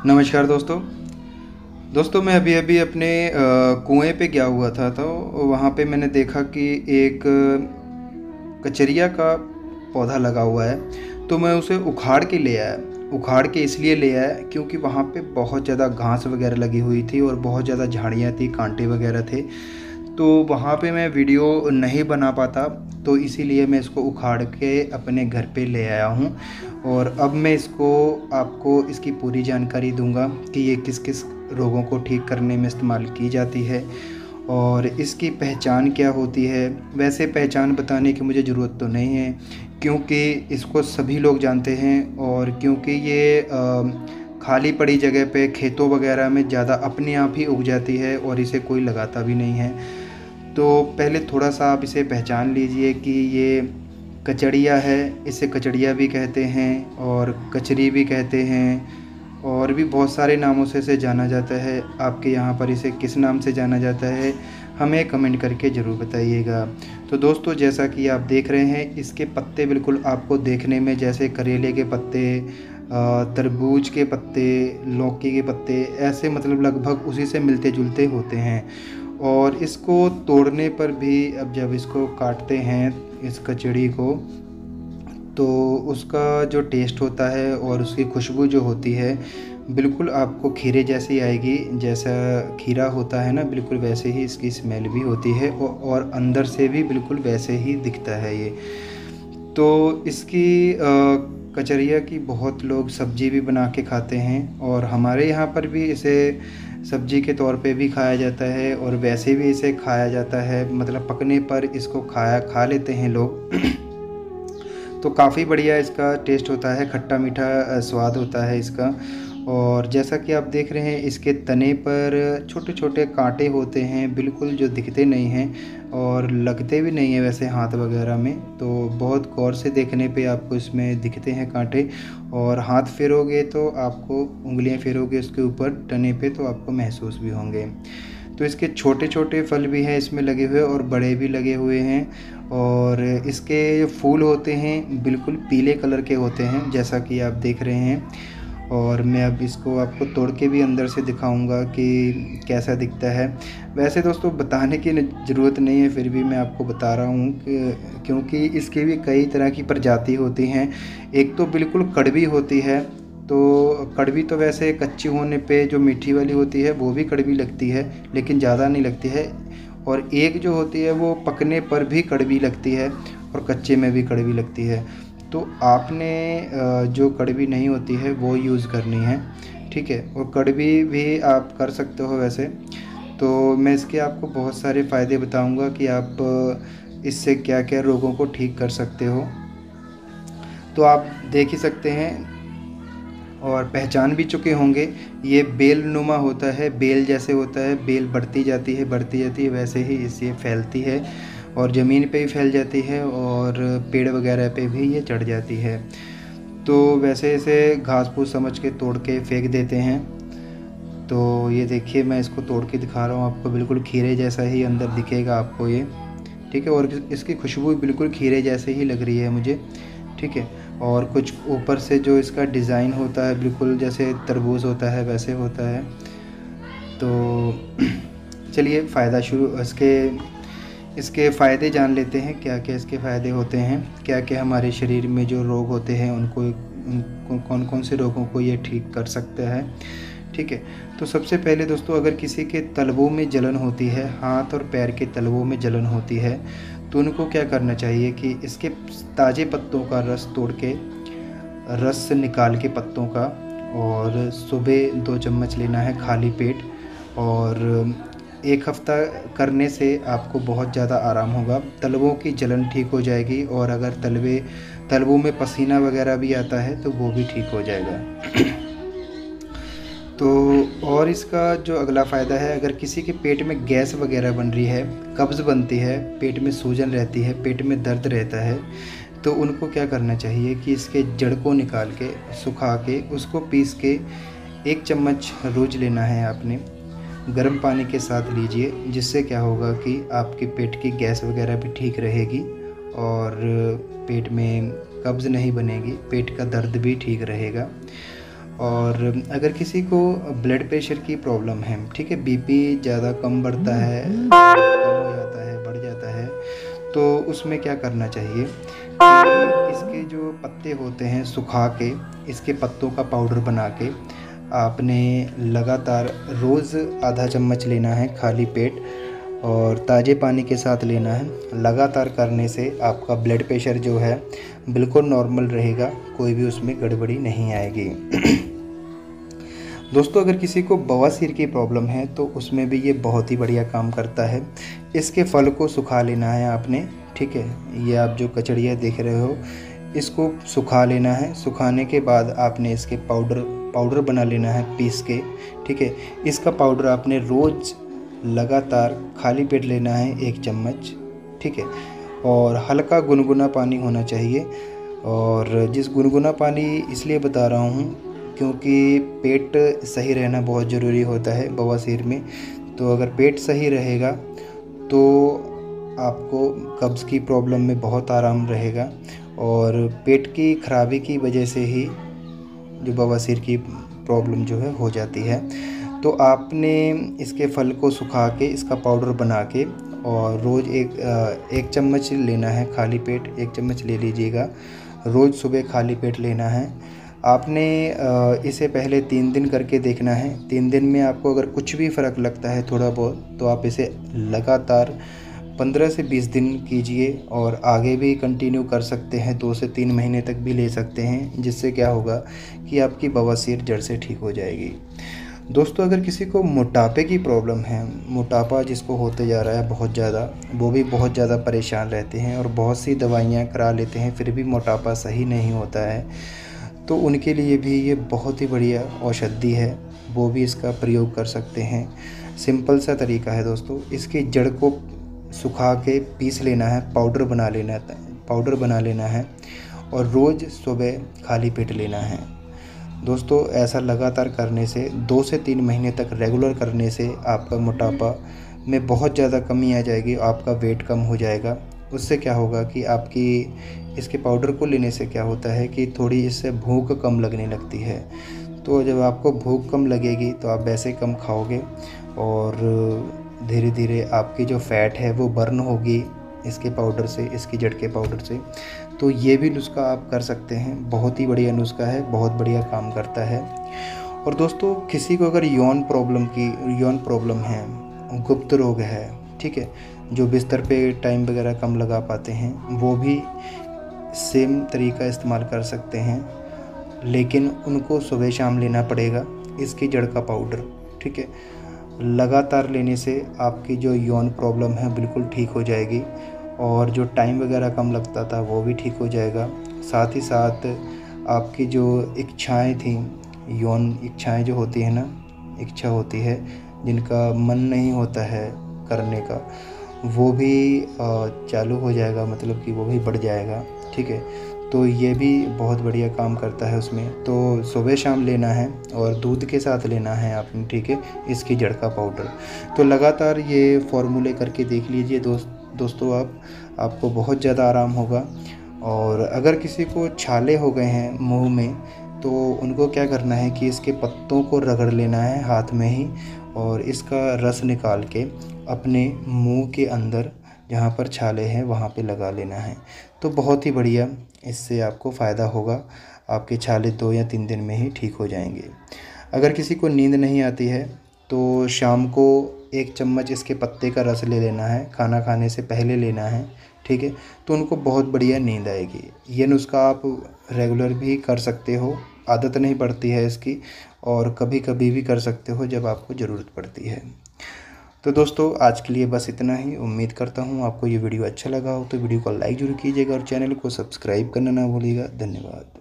नमस्कार दोस्तों मैं अभी अभी अपने कुएं पे गया हुआ था तो वहाँ पे मैंने देखा कि एक कचरिया का पौधा लगा हुआ है। तो मैं उसे उखाड़ के ले आया। उखाड़ के इसलिए ले आया क्योंकि वहाँ पे बहुत ज़्यादा घास वगैरह लगी हुई थी और बहुत ज़्यादा झाड़ियाँ थी, कांटे वगैरह थे। तो वहाँ पे मैं वीडियो नहीं बना पाता, तो इसीलिए मैं इसको उखाड़ के अपने घर पे ले आया हूँ। और अब मैं इसको आपको इसकी पूरी जानकारी दूंगा कि ये किस किस रोगों को ठीक करने में इस्तेमाल की जाती है और इसकी पहचान क्या होती है। वैसे पहचान बताने की मुझे ज़रूरत तो नहीं है क्योंकि इसको सभी लोग जानते हैं, और क्योंकि ये खाली पड़ी जगह पे खेतों वगैरह में ज़्यादा अपने आप ही उग जाती है और इसे कोई लगाता भी नहीं है। तो पहले थोड़ा सा आप इसे पहचान लीजिए कि ये कचड़िया है। इसे कचड़िया भी कहते हैं और कचरी भी कहते हैं, और भी बहुत सारे नामों से इसे जाना जाता है। आपके यहाँ पर इसे किस नाम से जाना जाता है हमें कमेंट करके ज़रूर बताइएगा। तो दोस्तों, जैसा कि आप देख रहे हैं, इसके पत्ते बिल्कुल आपको देखने में जैसे करेले के पत्ते, तरबूज के पत्ते, लौकी के पत्ते, ऐसे मतलब लगभग उसी से मिलते जुलते होते हैं। और इसको तोड़ने पर भी, अब जब इसको काटते हैं इस कचड़ी को, तो उसका जो टेस्ट होता है और उसकी खुशबू जो होती है बिल्कुल आपको खीरे जैसी आएगी। जैसा खीरा होता है ना, बिल्कुल वैसे ही इसकी स्मेल भी होती है और अंदर से भी बिल्कुल वैसे ही दिखता है ये। तो इसकी कचरिया की बहुत लोग सब्जी भी बना के खाते हैं, और हमारे यहाँ पर भी इसे सब्जी के तौर पे भी खाया जाता है और वैसे भी इसे खाया जाता है, मतलब पकने पर इसको खा लेते हैं लोग। तो काफ़ी बढ़िया इसका टेस्ट होता है, खट्टा मीठा स्वाद होता है इसका। और जैसा कि आप देख रहे हैं, इसके तने पर छोटे छोटे कांटे होते हैं, बिल्कुल जो दिखते नहीं हैं और लगते भी नहीं हैं वैसे हाथ वगैरह में। तो बहुत गौर से देखने पे आपको इसमें दिखते हैं कांटे, और हाथ फेरोगे तो आपको, उंगलियां फेरोगे उसके ऊपर तने पे, तो आपको महसूस भी होंगे। तो इसके छोटे छोटे फल भी हैं इसमें लगे हुए और बड़े भी लगे हुए हैं। और इसके फूल होते हैं बिल्कुल पीले कलर के होते हैं, जैसा कि आप देख रहे हैं। और मैं अब इसको आपको तोड़ के भी अंदर से दिखाऊंगा कि कैसा दिखता है। वैसे दोस्तों, बताने की ज़रूरत नहीं है, फिर भी मैं आपको बता रहा हूँ कि क्योंकि इसकी भी कई तरह की प्रजाति होती हैं। एक तो बिल्कुल कड़वी होती है, तो कड़वी तो वैसे कच्ची होने पे जो मीठी वाली होती है वो भी कड़वी लगती है, लेकिन ज़्यादा नहीं लगती है। और एक जो होती है वो पकने पर भी कड़वी लगती है और कच्चे में भी कड़वी लगती है। तो आपने जो कड़वी नहीं होती है वो यूज़ करनी है, ठीक है। और कड़वी भी आप कर सकते हो वैसे। तो मैं इसके आपको बहुत सारे फ़ायदे बताऊंगा कि आप इससे क्या क्या रोगों को ठीक कर सकते हो। तो आप देख ही सकते हैं और पहचान भी चुके होंगे, ये बेल नुमा होता है, बेल जैसे होता है। बेल बढ़ती जाती है वैसे ही इसे फैलती है और ज़मीन पे भी फैल जाती है और पेड़ वगैरह पे भी ये चढ़ जाती है। तो वैसे इसे घास फूस समझ के तोड़ के फेंक देते हैं। तो ये देखिए, मैं इसको तोड़ के दिखा रहा हूँ आपको, बिल्कुल खीरे जैसा ही अंदर दिखेगा आपको ये, ठीक है। और इसकी खुशबू बिल्कुल खीरे जैसे ही लग रही है मुझे, ठीक है। और कुछ ऊपर से जो इसका डिज़ाइन होता है बिल्कुल जैसे तरबूज होता है वैसे होता है। तो चलिए फ़ायदा शुरू इसके फ़ायदे जान लेते हैं, क्या क्या इसके फ़ायदे होते हैं, क्या क्या हमारे शरीर में जो रोग होते हैं उनको कौन कौन से रोगों को ये ठीक कर सकता है, ठीक है। तो सबसे पहले दोस्तों, अगर किसी के तलवों में जलन होती है, हाथ और पैर के तलवों में जलन होती है, तो उनको क्या करना चाहिए कि इसके ताज़े पत्तों का रस तोड़ के, रस निकाल के पत्तों का, और सुबह 2 चम्मच लेना है खाली पेट। और 1 हफ्ता करने से आपको बहुत ज़्यादा आराम होगा, तलवों की जलन ठीक हो जाएगी। और अगर तलवों में पसीना वगैरह भी आता है तो वो भी ठीक हो जाएगा। तो और इसका जो अगला फ़ायदा है, अगर किसी के पेट में गैस वगैरह बन रही है, कब्ज़ बनती है, पेट में सूजन रहती है, पेट में दर्द रहता है, तो उनको क्या करना चाहिए कि इसके जड़ को निकाल के, सुखा के, उसको पीस के 1 चम्मच रोज़ लेना है आपने, गर्म पानी के साथ लीजिए। जिससे क्या होगा कि आपके पेट की गैस वगैरह भी ठीक रहेगी और पेट में कब्ज़ नहीं बनेगी, पेट का दर्द भी ठीक रहेगा। और अगर किसी को ब्लड प्रेशर की प्रॉब्लम है, ठीक है, बीपी ज़्यादा कम बढ़ता है, कम हो जाता है, बढ़ जाता है, तो उसमें क्या करना चाहिए कि इसके जो पत्ते होते हैं सुखा के, इसके पत्तों का पाउडर बना के आपने लगातार रोज़ आधा चम्मच लेना है खाली पेट, और ताज़े पानी के साथ लेना है। लगातार करने से आपका ब्लड प्रेशर जो है बिल्कुल नॉर्मल रहेगा, कोई भी उसमें गड़बड़ी नहीं आएगी। दोस्तों, अगर किसी को बवासीर की प्रॉब्लम है तो उसमें भी ये बहुत ही बढ़िया काम करता है। इसके फल को सुखा लेना है आपने, ठीक है। ये आप जो कचड़िया देख रहे हो, इसको सुखा लेना है। सुखाने के बाद आपने इसके पाउडर बना लेना है पीस के, ठीक है। इसका पाउडर आपने रोज़ लगातार खाली पेट लेना है 1 चम्मच, ठीक है। और हल्का गुनगुना पानी होना चाहिए। और जिस गुनगुना पानी इसलिए बता रहा हूँ क्योंकि पेट सही रहना बहुत ज़रूरी होता है बवासीर में। तो अगर पेट सही रहेगा तो आपको कब्ज़ की प्रॉब्लम में बहुत आराम रहेगा, और पेट की खराबी की वजह से ही जो बवासीर की प्रॉब्लम जो है हो जाती है। तो आपने इसके फल को सुखा के इसका पाउडर बना के और रोज़ एक चम्मच लेना है खाली पेट, 1 चम्मच ले लीजिएगा। रोज़ सुबह खाली पेट लेना है। आपने इसे पहले 3 दिन करके देखना है। 3 दिन में आपको अगर कुछ भी फ़र्क लगता है थोड़ा बहुत, तो आप इसे लगातार 15 से 20 दिन कीजिए, और आगे भी कंटिन्यू कर सकते हैं, 2 से 3 महीने तक भी ले सकते हैं, जिससे क्या होगा कि आपकी बवासीर जड़ से ठीक हो जाएगी। दोस्तों, अगर किसी को मोटापे की प्रॉब्लम है, मोटापा जिसको होते जा रहा है बहुत ज़्यादा, वो भी बहुत ज़्यादा परेशान रहते हैं और बहुत सी दवाइयाँ करा लेते हैं, फिर भी मोटापा सही नहीं होता है, तो उनके लिए भी ये बहुत ही बढ़िया औषधि है। वो भी इसका प्रयोग कर सकते हैं। सिंपल सा तरीका है दोस्तों, इसकी जड़ को सुखा के पीस लेना है, पाउडर बना लेना है, और रोज़ सुबह खाली पेट लेना है। दोस्तों, ऐसा लगातार करने से 2 से 3 महीने तक रेगुलर करने से आपका मोटापा में बहुत ज़्यादा कमी आ जाएगी, आपका वेट कम हो जाएगा। उससे क्या होगा कि आपकी इसके पाउडर को लेने से क्या होता है कि थोड़ी इससे भूख कम लगने लगती है। तो जब आपको भूख कम लगेगी तो आप वैसे कम खाओगे, और धीरे धीरे आपकी जो फ़ैट है वो बर्न होगी इसके पाउडर से, इसकी जड़ के पाउडर से। तो ये भी नुस्खा आप कर सकते हैं, बहुत ही बढ़िया नुस्खा है, बहुत बढ़िया काम करता है। और दोस्तों, किसी को अगर यौन प्रॉब्लम है, गुप्त रोग है, ठीक है, जो बिस्तर पे टाइम वगैरह कम लगा पाते हैं, वो भी सेम तरीका इस्तेमाल कर सकते हैं, लेकिन उनको सुबह शाम लेना पड़ेगा इसकी जड़ का पाउडर, ठीक है। लगातार लेने से आपकी जो यौन प्रॉब्लम है बिल्कुल ठीक हो जाएगी, और जो टाइम वगैरह कम लगता था वो भी ठीक हो जाएगा। साथ ही साथ आपकी जो इच्छाएं थी, यौन इच्छाएं जो होती है ना, इच्छा होती है जिनका मन नहीं होता है करने का, वो भी चालू हो जाएगा, मतलब कि वो भी बढ़ जाएगा, ठीक है। तो ये भी बहुत बढ़िया काम करता है उसमें। तो सुबह शाम लेना है और दूध के साथ लेना है आपने, ठीक है, इसकी जड़ का पाउडर। तो लगातार ये फॉर्मूले करके देख लीजिए दोस्तों, आपको बहुत ज़्यादा आराम होगा। और अगर किसी को छाले हो गए हैं मुंह में, तो उनको क्या करना है कि इसके पत्तों को रगड़ लेना है हाथ में ही, और इसका रस निकाल के अपने मुंह के अंदर जहाँ पर छाले हैं वहाँ पे लगा लेना है। तो बहुत ही बढ़िया इससे आपको फ़ायदा होगा, आपके छाले 2 या 3 दिन में ही ठीक हो जाएंगे। अगर किसी को नींद नहीं आती है तो शाम को 1 चम्मच इसके पत्ते का रस ले लेना है, खाना खाने से पहले लेना है, ठीक है। तो उनको बहुत बढ़िया नींद आएगी। ये नुस्खा आप रेगुलर भी कर सकते हो, आदत नहीं पड़ती है इसकी, और कभी कभी भी कर सकते हो जब आपको ज़रूरत पड़ती है। तो दोस्तों, आज के लिए बस इतना ही। उम्मीद करता हूँ आपको ये वीडियो अच्छा लगा हो, तो वीडियो को लाइक जरूर कीजिएगा और चैनल को सब्सक्राइब करना ना भूलिएगा। धन्यवाद।